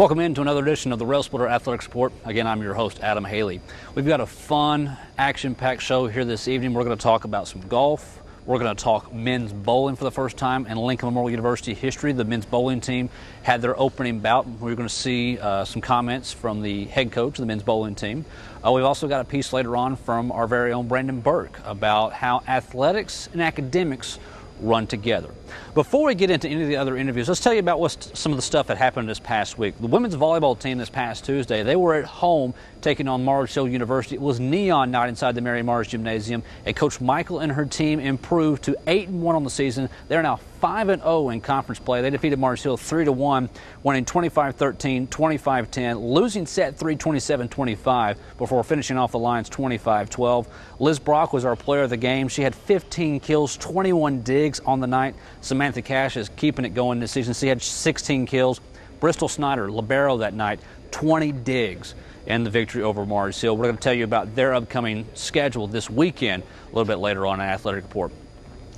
Welcome into another edition of the Railsplitter Athletics Report. Again, I'm your host, Adam Haley. We've got a fun, action-packed show here this evening. We're going to talk about some golf. We're going to talk men's bowling for the first time in Lincoln Memorial University history. The men's bowling team had their opening bout. We're going to see some comments from the head coach of the men's bowling team. We've also got a piece later on from our very own Brandon Burke about how athletics and academics run together. Before we get into any of the other interviews, let's tell you about some of the stuff that happened this past week. The women's volleyball team this past Tuesday, they were at home taking on Mars Hill University. It was neon night inside the Mary Mars Gymnasium, and Coach Michael and her team improved to 8-1 on the season. They're now 5-0 in conference play. They defeated Mars Hill 3-1, winning 25-13, 25-10, losing set 3, 27-25 before finishing off the lines 25-12. Liz Brock was our player of the game. She had 15 kills, 21 digs on the night. Samantha Cash is keeping it going this season. She had 16 kills. Bristol Snyder, libero that night, 20 digs in the victory over Mars Hill. We're going to tell you about their upcoming schedule this weekend a little bit later on in the Athletic Report.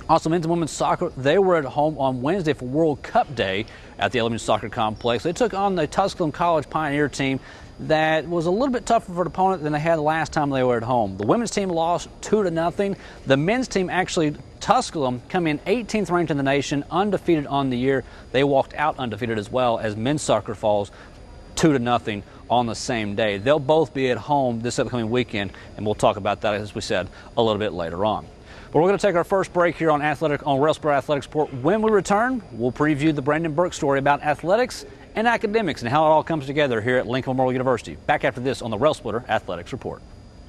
Also, men's and women's soccer, they were at home on Wednesday for World Cup Day at the LMU Soccer Complex. They took on the Tusculum College Pioneer team that was a little bit tougher of an opponent than they had the last time they were at home. The women's team lost 2-0. The men's team actually, Tusculum, come in 18th ranked in the nation, undefeated on the year. They walked out undefeated as well as men's soccer falls 2-0 on the same day. They'll both be at home this upcoming weekend, and we'll talk about that, as we said, a little bit later on. But we're going to take our first break here on Railsplitter Athletics Report. When we return, we'll preview the Brandon Burke story about athletics and academics and how it all comes together here at Lincoln Memorial University. Back after this on the Railsplitter Athletics Report.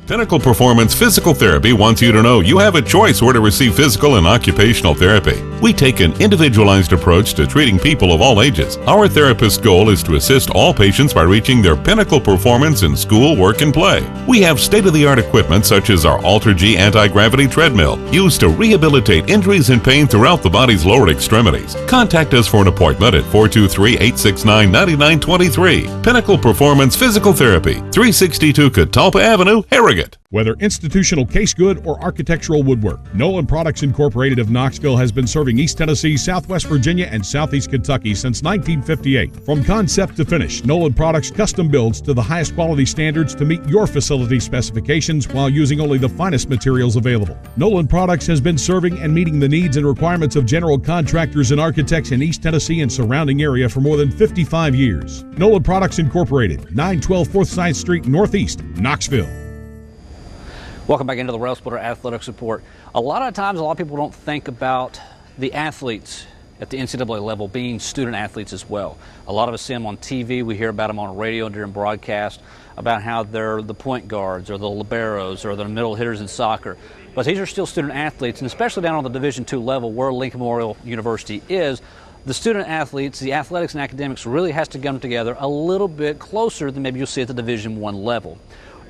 Pinnacle Performance Physical Therapy wants you to know you have a choice where to receive physical and occupational therapy. We take an individualized approach to treating people of all ages. Our therapist's goal is to assist all patients by reaching their pinnacle performance in school, work, and play. We have state-of-the-art equipment such as our Alter-G anti-gravity treadmill, used to rehabilitate injuries and pain throughout the body's lower extremities. Contact us for an appointment at 423-869-9923. Pinnacle Performance Physical Therapy, 362 Catalpa Avenue, Harrogate. Whether institutional case good or architectural woodwork, Nolan Products Incorporated of Knoxville has been serving East Tennessee, Southwest Virginia, and Southeast Kentucky since 1958. From concept to finish, Nolan Products custom builds to the highest quality standards to meet your facility specifications while using only the finest materials available. Nolan Products has been serving and meeting the needs and requirements of general contractors and architects in East Tennessee and surrounding area for more than 55 years. Nolan Products Incorporated, 912 Forsyth Street Northeast, Knoxville. Welcome back into the Railsplitter Athletics Report. A lot of times, a lot of people don't think about the athletes at the NCAA level being student athletes as well. A lot of us see them on TV. We hear about them on radio and during broadcast about how they're the point guards or the liberos or the middle hitters in soccer. But these are still student athletes, and especially down on the Division II level where Lincoln Memorial University is, the student athletes, the athletics and academics really has to come together a little bit closer than maybe you'll see at the Division I level.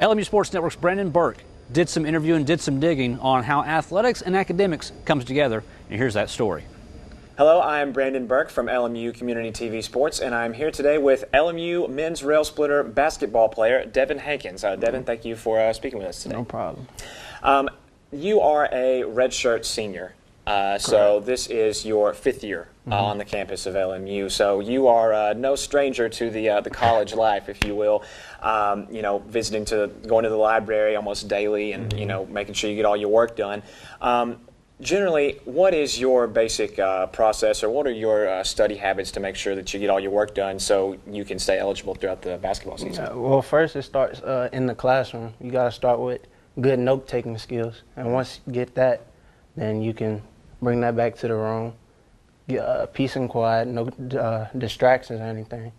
LMU Sports Network's Brandon Burke did some interviewing, did some digging on how athletics and academics comes together, and here's that story. Hello, I'm Brandon Burke from LMU Community TV Sports, and I'm here today with LMU men's Railsplitter basketball player Devin Hankins. Devin, thank you for speaking with us today. No problem. You are a redshirt senior, so this is your 5th year on the campus of LMU. So you are no stranger to the college life, if you will. Going to the library almost daily, and making sure you get all your work done. Generally, what is your basic process, or what are your study habits to make sure that you get all your work done so you can stay eligible throughout the basketball season? Well, first it starts in the classroom. You got to start with good note-taking skills, and once you get that, then you can bring that back to the room. Get peace and quiet, no distractions or anything,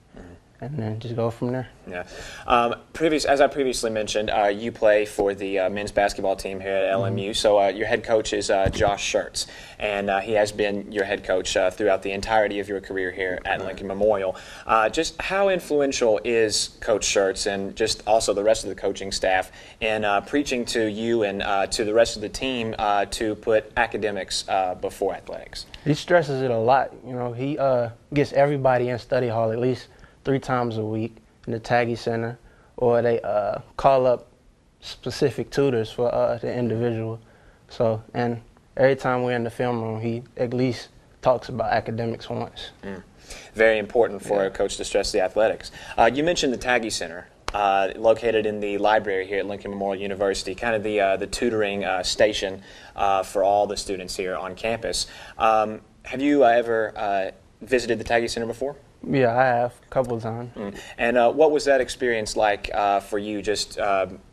and then just go from there. Yeah. As I previously mentioned, you play for the men's basketball team here at LMU. So your head coach is Josh Schertz, and he has been your head coach throughout the entirety of your career here at Lincoln Memorial. Just how influential is Coach Schertz and just also the rest of the coaching staff in preaching to you and to the rest of the team to put academics before athletics? He stresses it a lot. He gets everybody in study hall at least 3 times a week in the Taggy Center, or they call up specific tutors for the individual. So, and every time we're in the film room, he at least talks about academics once. Very important for a coach to stress the athletics. You mentioned the Taggy Center, located in the library here at Lincoln Memorial University, kind of the tutoring station for all the students here on campus. Have you ever visited the Taggy Center before? Yeah, I have a couple of times. And what was that experience like for you, just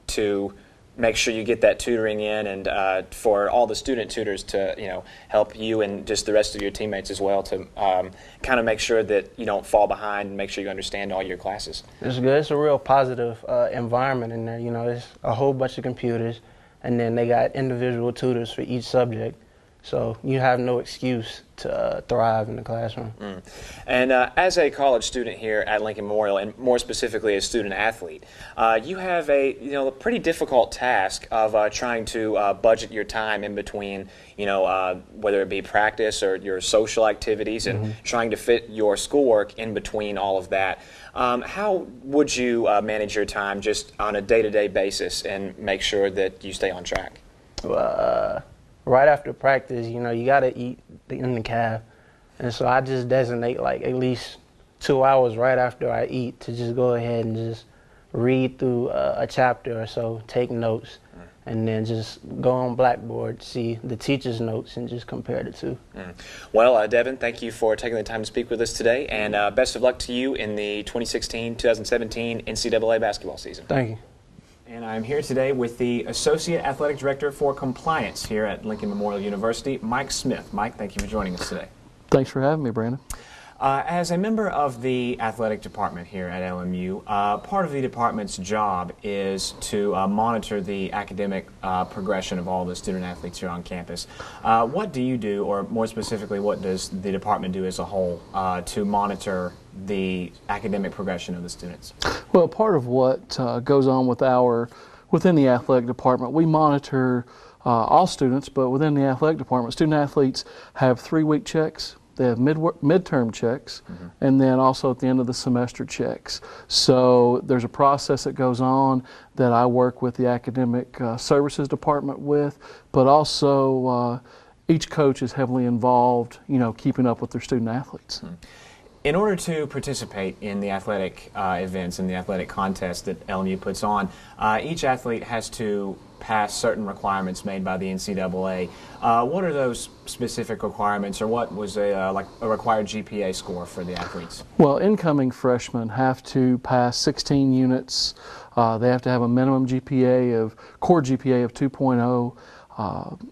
to make sure you get that tutoring in, and for all the student tutors to help you and just the rest of your teammates as well to kind of make sure that you don't fall behind and make sure you understand all your classes? It's good. It's a real positive environment in there. It's a whole bunch of computers, and then they got individual tutors for each subject. So you have no excuse to thrive in the classroom. And as a college student here at Lincoln Memorial, and more specifically a student athlete, you have a pretty difficult task of trying to budget your time in between, whether it be practice or your social activities, and trying to fit your schoolwork in between all of that. How would you manage your time just on a day-to-day basis and make sure that you stay on track? Right after practice, you got to eat in the cab. And so I just designate like at least 2 hours right after I eat to just go ahead and just read through a chapter or so, take notes, and then just go on Blackboard, see the teacher's notes, and just compare the two. Well, Devin, thank you for taking the time to speak with us today, and best of luck to you in the 2016-2017 NCAA basketball season. Thank you. And I'm here today with the Associate Athletic Director for Compliance here at Lincoln Memorial University, Mike Smith. Mike, thank you for joining us today. Thanks for having me, Brandon. As a member of the athletic department here at LMU, part of the department's job is to monitor the academic progression of all the student athletes here on campus. What do you do, or more specifically, what does the department do as a whole to monitor the academic progression of the students? Well, part of what goes on within the athletic department, we monitor all students, but within the athletic department, student athletes have 3-week checks. They have midterm checks, and then also at the end of the semester checks. So there's a process that goes on that I work with the academic services department with, but also each coach is heavily involved, keeping up with their student athletes. In order to participate in the athletic events and the athletic contests that LMU puts on, each athlete has to pass certain requirements made by the NCAA. What are those specific requirements, or what was a required GPA score for the athletes? Well, incoming freshmen have to pass 16 units. They have to have a minimum core GPA of 2.0,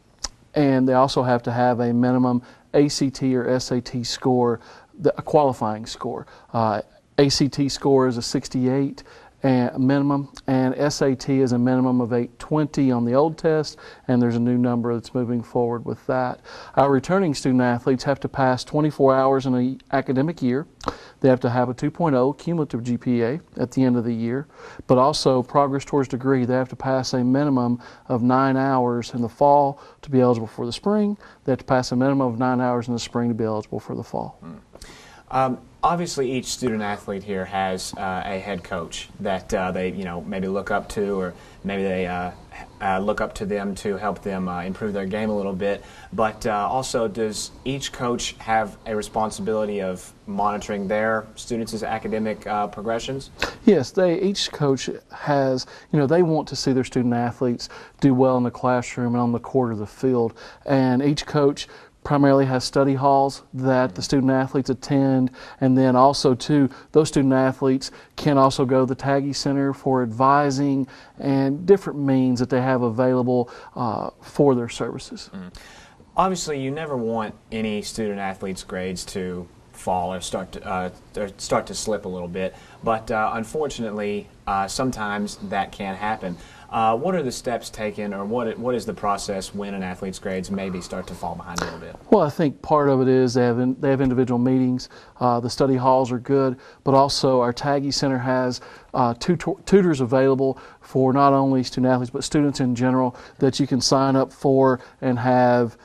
and they also have to have a minimum ACT or SAT score, a qualifying score. ACT score is a 68 and minimum, and SAT is a minimum of 820 on the old test, and there's a new number that's moving forward with that. Our returning student athletes have to pass 24 hours in an academic year. They have to have a 2.0 cumulative GPA at the end of the year, but also progress towards degree. They have to pass a minimum of 9 hours in the fall to be eligible for the spring. They have to pass a minimum of 9 hours in the spring to be eligible for the fall. Obviously, each student athlete here has a head coach that they maybe look up to, or maybe they look up to them to help them improve their game a little bit. But also, does each coach have a responsibility of monitoring their students' academic progressions? Yes, each coach has, they want to see their student athletes do well in the classroom and on the court or the field, and each coach primarily has study halls that the student athletes attend, and then also too, those student athletes can also go to the Taggy Center for advising and different means that they have available for their services. Obviously, you never want any student athlete's grades to fall or start to slip a little bit, but unfortunately, sometimes that can happen. What are the steps taken, or what is the process when an athlete's grades maybe start to fall behind a little bit? Well, I think part of it is they have individual meetings. The study halls are good, but also our Taggy Center has tutors available for not only student athletes but students in general that you can sign up for and have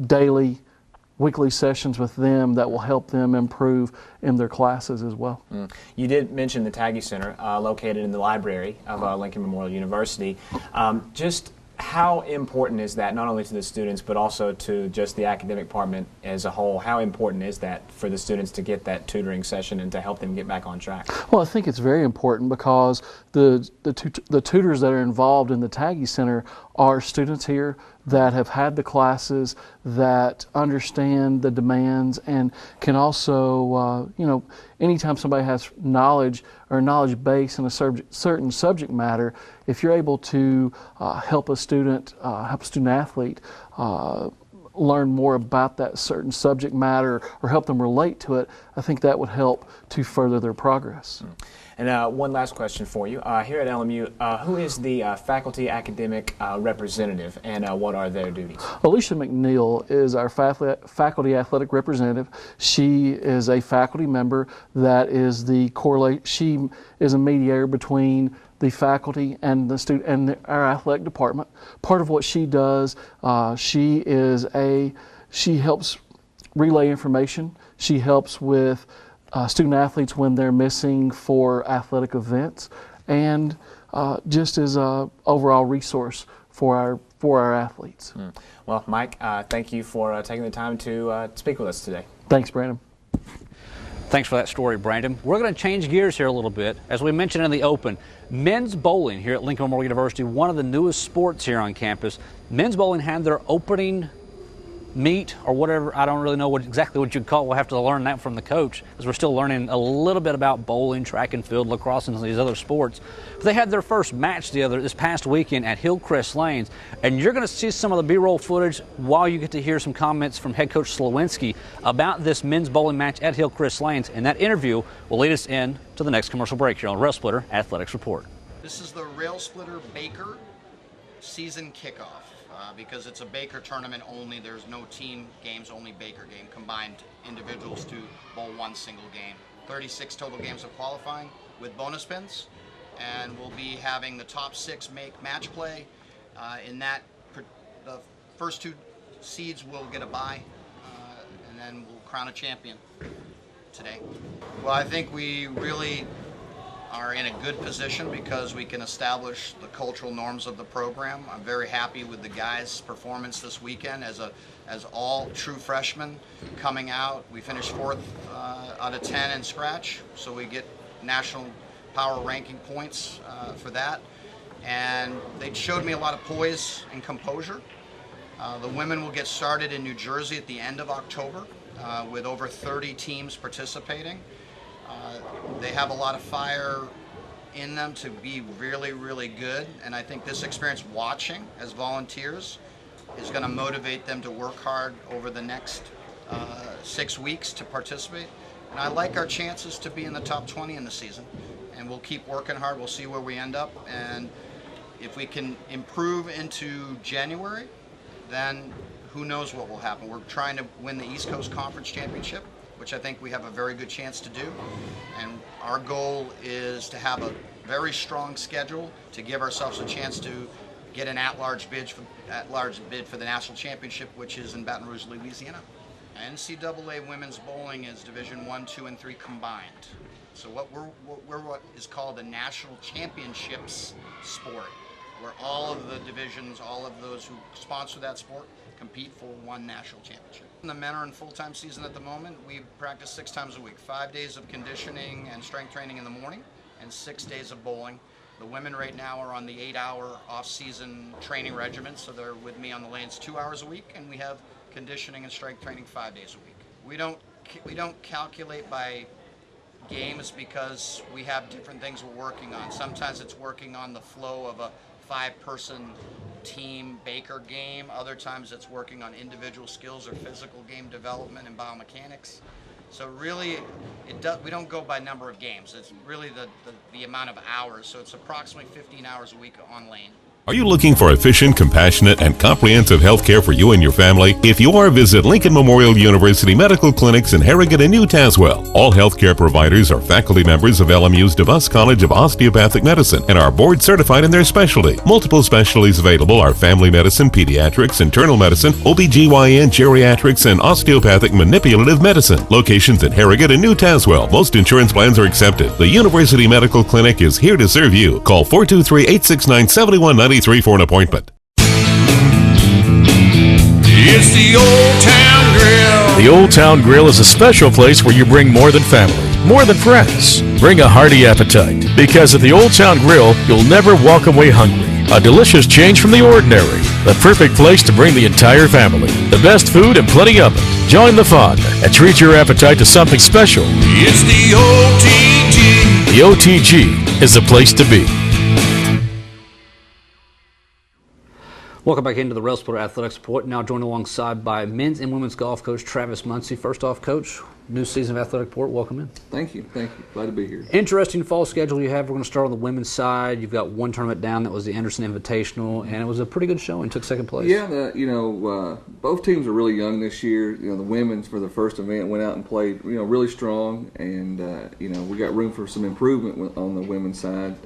daily, weekly sessions with them that will help them improve in their classes as well. You did mention the Taggy Center located in the library of Lincoln Memorial University. Just How important is that, not only to the students, but also to just the academic department as a whole? How important is that for the students to get that tutoring session and to help them get back on track? Well, I think it's very important because the tutors that are involved in the Taggy Center are students here that have had the classes, that understand the demands, and can also, anytime somebody has knowledge or knowledge base in a certain subject matter, if you're able to help a student athlete learn more about that certain subject matter or help them relate to it, I think that would help to further their progress. And one last question for you. Here at LMU, who is the faculty academic representative, and what are their duties? Alicia McNeil is our faculty athletic representative. She is a faculty member that is she is a mediator between the faculty and the student and our athletic department. Part of what she does, she helps relay information. She helps with student athletes when they're missing for athletic events, and just as an overall resource for our athletes. Well, Mike, thank you for taking the time to speak with us today. Thanks, Brandon. Thanks for that story, Brandon. We're going to change gears here a little bit. As we mentioned in the open, men's bowling here at Lincoln Memorial University, one of the newest sports here on campus. Men's bowling had their opening meet or whatever. I don't really know exactly what you'd call it. We'll have to learn that from the coach, as we're still learning a little bit about bowling, track and field, lacrosse, and these other sports. But they had their first match this past weekend at Hillcrest Lanes, and you're going to see some of the B-roll footage while you get to hear some comments from head coach Slowinski about this men's bowling match at Hillcrest Lanes, and that interview will lead us in to the next commercial break here on Railsplitter Athletics Report. This is the Railsplitter Baker season kickoff. Because it's a Baker tournament only, there's no team games, only Baker game, combined individuals to bowl one single game. 36 total games of qualifying with bonus pins, and we'll be having the top 6 make match play. In that, the first 2 seeds will get a bye, and then we'll crown a champion today. Well, I think we really are in a good position because we can establish the cultural norms of the program. I'm very happy with the guys' performance this weekend as all true freshmen coming out. We finished 4th out of 10 in scratch, so we get national power ranking points for that. And they showed me a lot of poise and composure. The women will get started in New Jersey at the end of October with over 30 teams participating. They have a lot of fire in them to be really, really good, and I think this experience watching as volunteers is going to motivate them to work hard over the next 6 weeks to participate. And I like our chances to be in the top 20 in the season, and we'll keep working hard. We'll see where we end up, and if we can improve into January, then who knows what will happen. We're trying to win the East Coast Conference Championship, which I think we have a very good chance to do. And our goal is to have a very strong schedule to give ourselves a chance to get an at-large bid for the national championship, which is in Baton Rouge, Louisiana. NCAA women's bowling is Division 1, 2, and 3 combined. So we're what is called a national championships sport, where all of the divisions, all of those who sponsor that sport, compete for one national championship. The men are in full-time season at the moment. We practice 6 times a week, 5 days of conditioning and strength training in the morning, and 6 days of bowling. The women right now are on the 8-hour off-season training regimen, so they're with me on the lanes 2 hours a week, and we have conditioning and strength training 5 days a week. We don't calculate by games because we have different things we're working on. Sometimes it's working on the flow of a 5-person team Baker game. Other times it's working on individual skills or physical game development and biomechanics. So really, we don't go by number of games. It's really the amount of hours. So it's approximately 15 hours a week on lane. Are you looking for efficient, compassionate, and comprehensive health care for you and your family? If you are, visit Lincoln Memorial University Medical Clinics in Harrogate and New Tazewell. All healthcare providers are faculty members of LMU's DeVos College of Osteopathic Medicine and are board certified in their specialty. Multiple specialties available are family medicine, pediatrics, internal medicine, OBGYN, geriatrics, and osteopathic manipulative medicine. Locations in Harrogate and New Tazewell. Most insurance plans are accepted. The University Medical Clinic is here to serve you. Call 423-869-7190 for an appointment. It's the Old Town Grill. The Old Town Grill is a special place where you bring more than family, more than friends. Bring a hearty appetite, because at the Old Town Grill, you'll never walk away hungry. A delicious change from the ordinary. The perfect place to bring the entire family. The best food and plenty of it. Join the fun and treat your appetite to something special. It's the OTG. The OTG is the place to be. Welcome back into the Railsplitter Athletics Report. Now joined alongside by men's and women's golf coach Travis Muncy. First off, Coach, new season of Athletic Report. Welcome in. Thank you. Glad to be here. Interesting fall schedule you have. We're going to start on the women's side. You've got one tournament down. That was the Anderson Invitational, and it was a pretty good showing. Took second place. Yeah, both teams are really young this year. The women's for the first event went out and played, really strong, and we got room for some improvement on the women's side.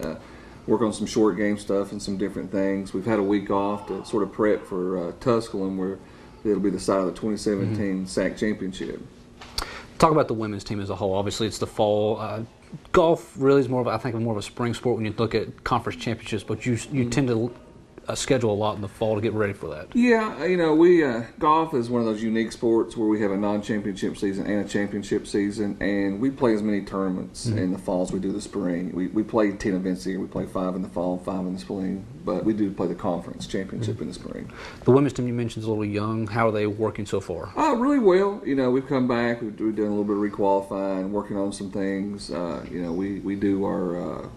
Work on some short game stuff and some different things. We've had a week off to sort of prep for Tusculum, where it'll be the side of the 2017 SAC Championship. Talk about the women's team as a whole. Obviously, it's the fall. Golf really is more of a spring sport when you look at conference championships, but you tend to schedule a lot in the fall to get ready for that. Yeah, we golf is one of those unique sports where we have a non-championship season and a championship season, and we play as many tournaments in the fall as we do the spring. We play 10 events a year. We play 5 in the fall, 5 in the spring, but we do play the conference championship in the spring. The women's team you mentioned is a little young. How are they working so far? Really well. We've come back. We've done a little bit of requalifying, working on some things. We do our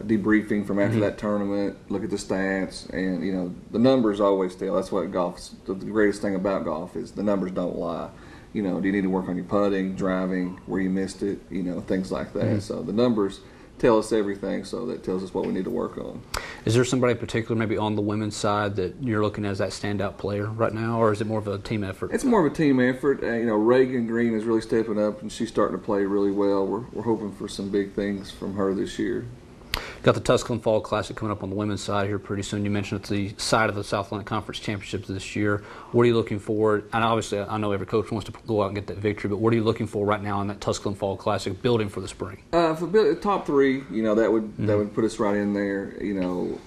debriefing from after that tournament, look at the stats, and the numbers always tell. That's what golf's the greatest thing about golf is the numbers don't lie. Do you need to work on your putting, driving, where you missed it, things like that. So the numbers tell us everything, so that tells us what we need to work on. Is there somebody in particular maybe on the women's side that you're looking at as that standout player right now, or is it more of a team effort? It's more of a team effort. Reagan Green is really stepping up, and she's starting to play really well. We're hoping for some big things from her this year. Got the Tusculum Fall Classic coming up on the women's side here pretty soon. You mentioned it's the side of the South Atlantic Conference Championships this year. What are you looking for? And obviously, I know every coach wants to go out and get that victory, but what are you looking for right now in that Tusculum Fall Classic, building for the spring? For top 3, that would put us right in there,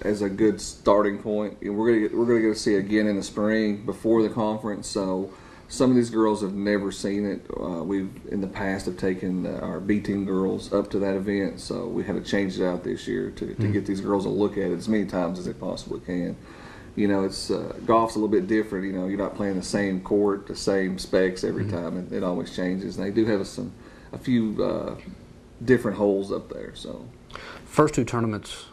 as a good starting point. We're gonna get to see it again in the spring before the conference. So some of these girls have never seen it. We've in the past have taken our B team girls up to that event, so we had to change it out this year to get these girls to look at it as many times as they possibly can. It's golf's a little bit different. You're not playing the same court, the same specs every time, and it always changes. And they do have a few different holes up there. So, first 2 tournaments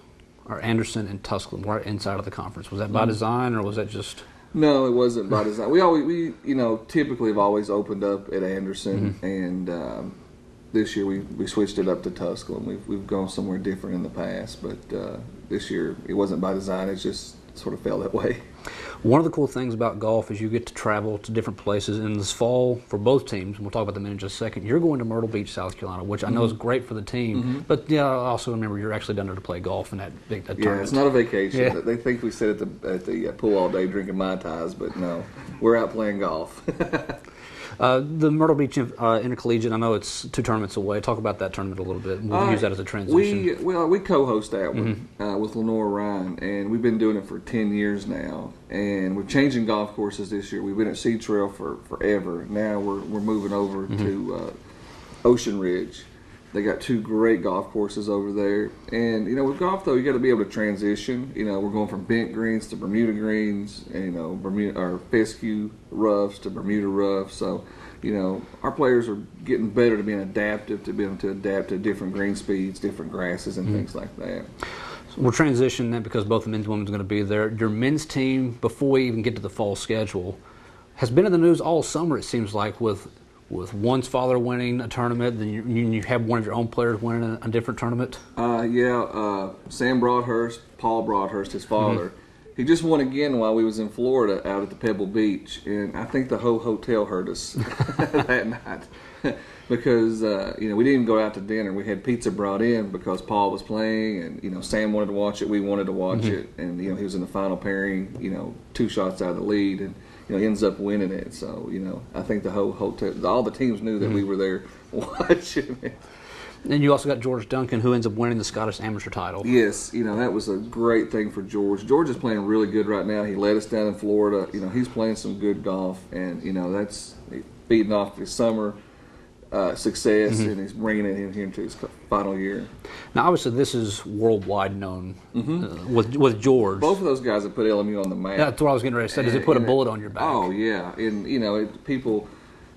are Anderson and Tusculum, right inside of the conference. Was that by design, or was that just? No, it wasn't by design. We typically have always opened up at Anderson, and this year we switched it up to Tusculum. We've gone somewhere different in the past, but this year it wasn't by design. It just sort of fell that way. One of the cool things about golf is you get to travel to different places. And this fall, for both teams, and we'll talk about them in just a second, you're going to Myrtle Beach, South Carolina, which I know is great for the team. But also remember, you're actually down there to play golf in that big tournament. It's not a vacation. Yeah. They think we sit at the pool all day drinking Mai Tais, but no, we're out playing golf. The Myrtle Beach Intercollegiate, I know it's 2 tournaments away. Talk about that tournament a little bit. We'll use that as a transition. We co-host that one with Lenore Ryan, and we've been doing it for 10 years now. And we're changing golf courses this year. We've been at Sea Trail for forever. Now we're moving over to Ocean Ridge. They got 2 great golf courses over there. And, with golf, though, you got to be able to transition. We're going from bent greens to Bermuda greens, and, or fescue roughs to Bermuda roughs. So, our players are getting better to being adaptive, to be able to adapt to different green speeds, different grasses, and things like that. So we're transitioning that because both the men's and women's are going to be there. Your men's team, before we even get to the fall schedule, has been in the news all summer, it seems like, with one's father winning a tournament, then you have one of your own players winning a different tournament? Sam Broadhurst, Paul Broadhurst, his father, he just won again while we was in Florida out at the Pebble Beach, and I think the whole hotel heard us that night because, we didn't even go out to dinner. We had pizza brought in because Paul was playing, and, Sam wanted to watch it, we wanted to watch it, and, he was in the final pairing, 2 shots out of the lead, and ends up winning it. So, I think the whole hotel, all the teams knew that we were there watching it. And you also got George Duncan, who ends up winning the Scottish Amateur title. Yes, that was a great thing for George. George is playing really good right now. He led us down in Florida. He's playing some good golf, and that's beating off his summer success, and he's bringing it in here into his final year. Now, obviously, this is worldwide known with George. Both of those guys have put LMU on the map. That's what I was getting ready to say. Does it put a bullet on your back? Oh, yeah. And, people,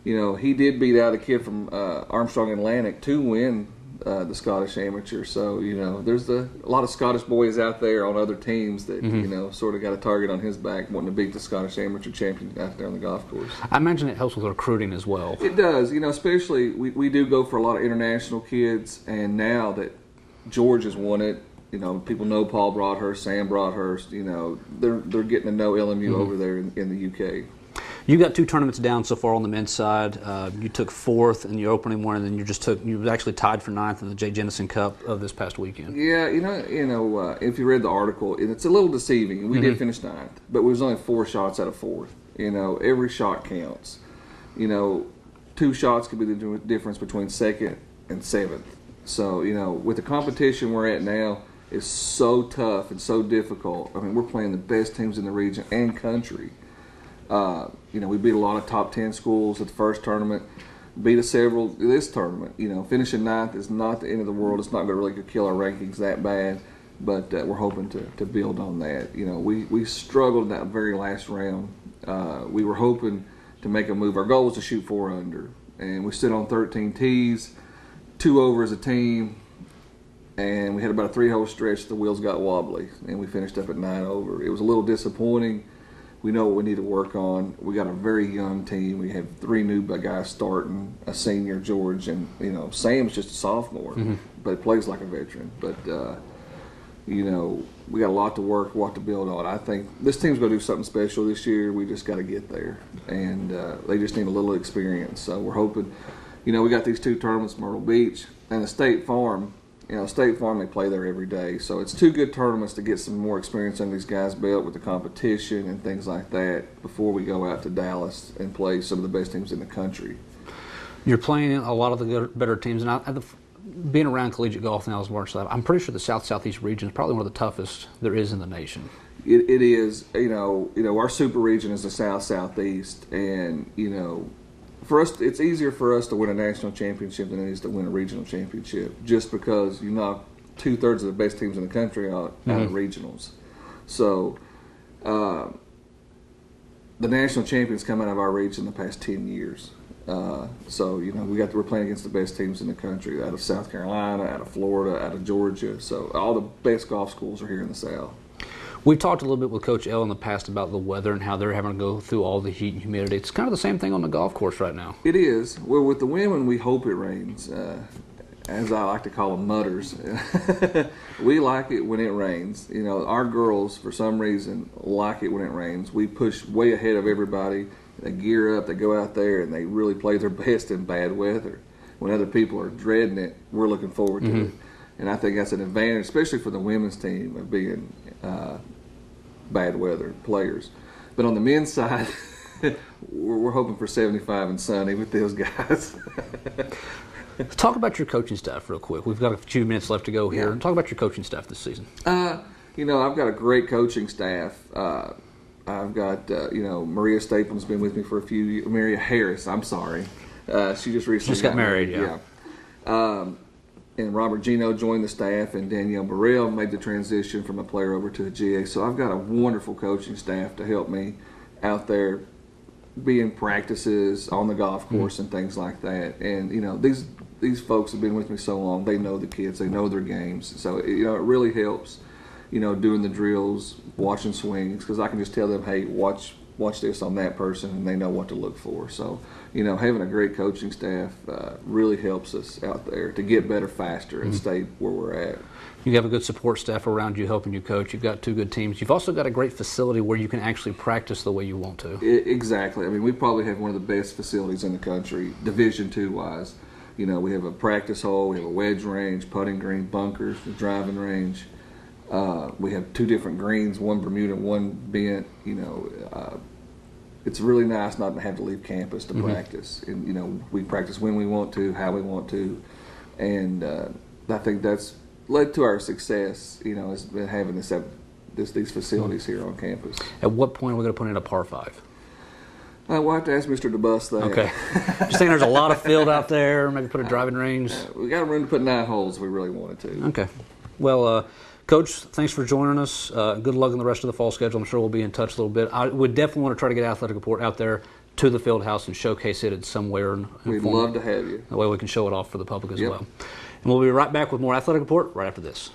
he did beat out a kid from Armstrong Atlantic to win the Scottish Amateur. So, there's a lot of Scottish boys out there on other teams that, sort of got a target on his back wanting to beat the Scottish Amateur champion out there on the golf course. I imagine it helps with recruiting as well. It does. Especially we do go for a lot of international kids, and now that George has won it, people know Paul Broadhurst, Sam Broadhurst, they're getting to know LMU over there in the UK. You got 2 tournaments down so far on the men's side. You took 4th in your opening one, and then you actually tied for 9th in the Jay Jennison Cup of this past weekend. Yeah, if you read the article, it's a little deceiving. We did finish 9th, but we was only 4 shots out of 4th. Every shot counts. 2 shots could be the difference between 2nd and 7th. So, with the competition we're at now, it's so tough and so difficult. I mean, we're playing the best teams in the region and country. We beat a lot of top 10 schools at the first tournament, beat several this tournament. Finishing 9th is not the end of the world. It's not going to really kill our rankings that bad, but we're hoping to build on that. We struggled in that very last round. We were hoping to make a move. Our goal was to shoot 4 under, and we stood on 13 tees, 2 over as a team, and we had about a 3-hole stretch. The wheels got wobbly, and we finished up at 9 over. It was a little disappointing. We know what we need to work on. We got a very young team. We have 3 new guys starting, a senior, George, and Sam's just a sophomore, but plays like a veteran. But we got a lot to work, what to build on. I think this team's going to do something special this year. We just got to get there, and they just need a little experience. So we're hoping. We got these 2 tournaments, Myrtle Beach and the State Farm. State Farm, they play there every day. So it's 2 good tournaments to get some more experience under these guys' belt with the competition and things like that before we go out to Dallas and play some of the best teams in the country. You're playing a lot of the better teams. And being around collegiate golf now as much, I'm pretty sure the South-Southeast region is probably one of the toughest there is in the nation. It is. Our super region is the South-Southeast, and, for us, it's easier for us to win a national championship than it is to win a regional championship, just because you knock 2/3 of the best teams in the country out of regionals. So the national champions come out of our region the past 10 years. We're playing against the best teams in the country, out of South Carolina, out of Florida, out of Georgia. So all the best golf schools are here in the South. We've talked a little bit with Coach L in the past about the weather and how they're having to go through all the heat and humidity. It's kind of the same thing on the golf course right now. It is. Well, with the women, we hope it rains. As I like to call them, mutters. We like it when it rains. Our girls, for some reason, like it when it rains. We push way ahead of everybody. They gear up, they go out there, and they really play their best in bad weather. When other people are dreading it, we're looking forward to it. And I think that's an advantage, especially for the women's team, of being bad weather players. But on the men's side, we're hoping for 75 and sunny with those guys. Talk about your coaching staff real quick. We've got a few minutes left to go here. Yeah. Talk about your coaching staff this season. I've got a great coaching staff. I've got, Maria Stapleton's been with me for a few years. Maria Harris, I'm sorry. She just recently got married, yeah. And Robert Gino joined the staff, and Danielle Burrell made the transition from a player over to a GA. So I've got a wonderful coaching staff to help me out there, be in practices on the golf course and things like that. And these folks have been with me so long; they know the kids, they know their games. So it really helps. Doing the drills, watching swings, because I can just tell them, hey, watch this on that person, and they know what to look for. So, having a great coaching staff really helps us out there to get better faster and stay where we're at. You have a good support staff around you helping you coach. You've got 2 good teams. You've also got a great facility where you can actually practice the way you want to. Exactly. I mean, we probably have one of the best facilities in the country, Division II wise. We have a practice hole, we have a wedge range, putting green, bunkers, the driving range. We have 2 different greens, one Bermuda, one bent. It's really nice not to have to leave campus to practice. And we practice when we want to, how we want to. and I think that's led to our success. Has been having these facilities here on campus. At what point are we going to put in a par 5? We'll have to ask Mr. DeBus that. Okay. Just saying there's a lot of field out there. Maybe put a driving range. We got room to put 9 holes if we really wanted to. Okay. Well, Coach, thanks for joining us. Good luck in the rest of the fall schedule. I'm sure we'll be in touch a little bit. I would definitely want to try to get Athletic Report out there to the field house and showcase it in somewhere. We'd love to have you. That way we can show it off for the public as well. And we'll be right back with more Athletic Report right after this.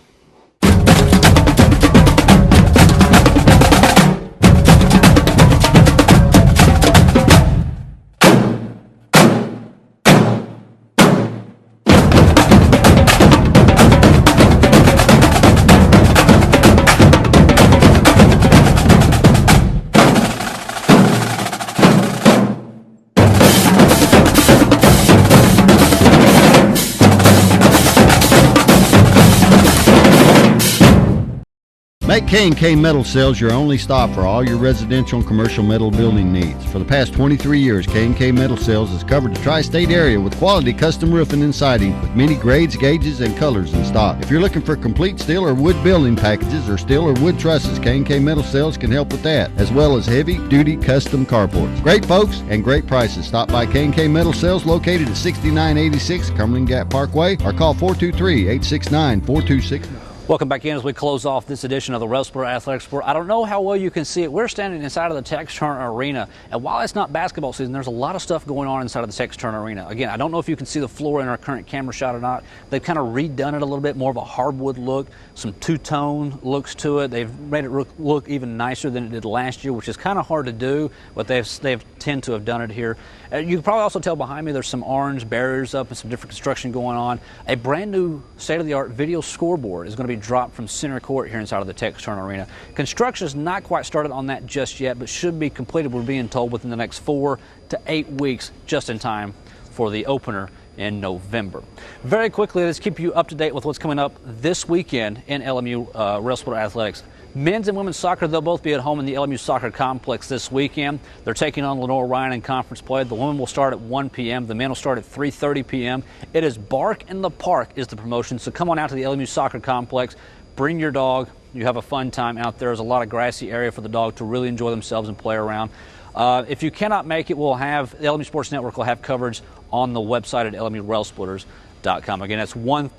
Make K&K Metal Sales your only stop for all your residential and commercial metal building needs. For the past 23 years, K&K Metal Sales has covered the tri-state area with quality custom roofing and siding with many grades, gauges, and colors in stock. If you're looking for complete steel or wood building packages or steel or wood trusses, K&K Metal Sales can help with that, as well as heavy-duty custom carports. Great folks and great prices. Stop by K&K Metal Sales located at 6986 Cumberland Gap Parkway or call 423-869-4269. Welcome back in as we close off this edition of the Railsplitter Athletics Report. I don't know how well you can see it. We're standing inside of the Tex Turner Arena, and while it's not basketball season, there's a lot of stuff going on inside of the Tex Turner Arena. Again, I don't know if you can see the floor in our current camera shot or not. They've kind of redone it a little bit, more of a hardwood look, some two-tone looks to it. They've made it look even nicer than it did last year, which is kind of hard to do, but they've tend to have done it here. You can probably also tell behind me there's some orange barriers up and some different construction going on. A brand new state-of-the-art video scoreboard is going to be dropped from center court here inside of the Tex Turner Arena. Construction is not quite started on that just yet, but should be completed, we're being told, within the next 4 to 8 weeks, just in time for the opener in November. Very quickly, let's keep you up to date with what's coming up this weekend in LMU Railsplitter Athletics. Men's and women's soccer, they'll both be at home in the LMU Soccer Complex this weekend. They're taking on Lenore Ryan in conference play. The women will start at 1 p.m. The men will start at 3:30 p.m. It is Bark in the Park is the promotion, so come on out to the LMU Soccer Complex. Bring your dog. You have a fun time out there. There's a lot of grassy area for the dog to really enjoy themselves and play around. If you cannot make it, the LMU Sports Network will have coverage on the website at LMURailsplitters.com. Again, that's 1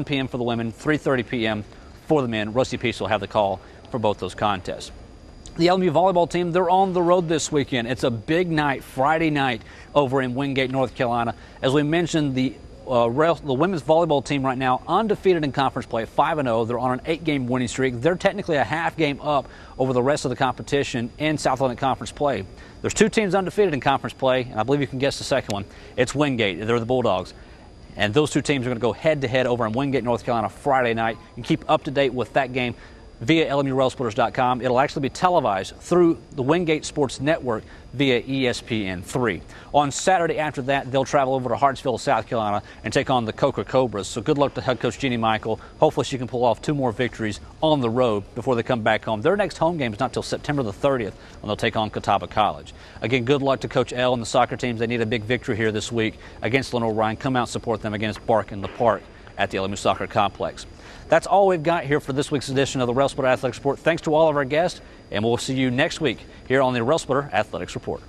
p.m. for the women, 3:30 p.m. for the men. Rusty Peace will have the call for both those contests. The LMU volleyball team, they're on the road this weekend. It's a big night, Friday night, over in Wingate, North Carolina. As we mentioned, the women's volleyball team right now undefeated in conference play, 5-0. They're on an 8-game winning streak. They're technically a half game up over the rest of the competition in South Atlantic Conference play. There's 2 teams undefeated in conference play, and I believe you can guess the second one. It's Wingate. They're the Bulldogs. And those 2 teams are going to go head-to-head over in Wingate, North Carolina, Friday night. You can keep up to date with that game via LMURailsplitters.com. It'll actually be televised through the Wingate Sports Network via ESPN3. On Saturday after that, they'll travel over to Hartsville, South Carolina, and take on the Coker Cobras. So good luck to head coach Jeannie Michael. Hopefully she can pull off 2 more victories on the road before they come back home. Their next home game is not till September the 30th when they'll take on Catalpa College. Again, good luck to Coach L and the soccer teams. They need a big victory here this week against Lenore Ryan. Come out and support them against Bark in the Park at the LMU Soccer Complex. That's all we've got here for this week's edition of the Railsplitter Athletics Report. Thanks to all of our guests, and we'll see you next week here on the Railsplitter Athletics Report.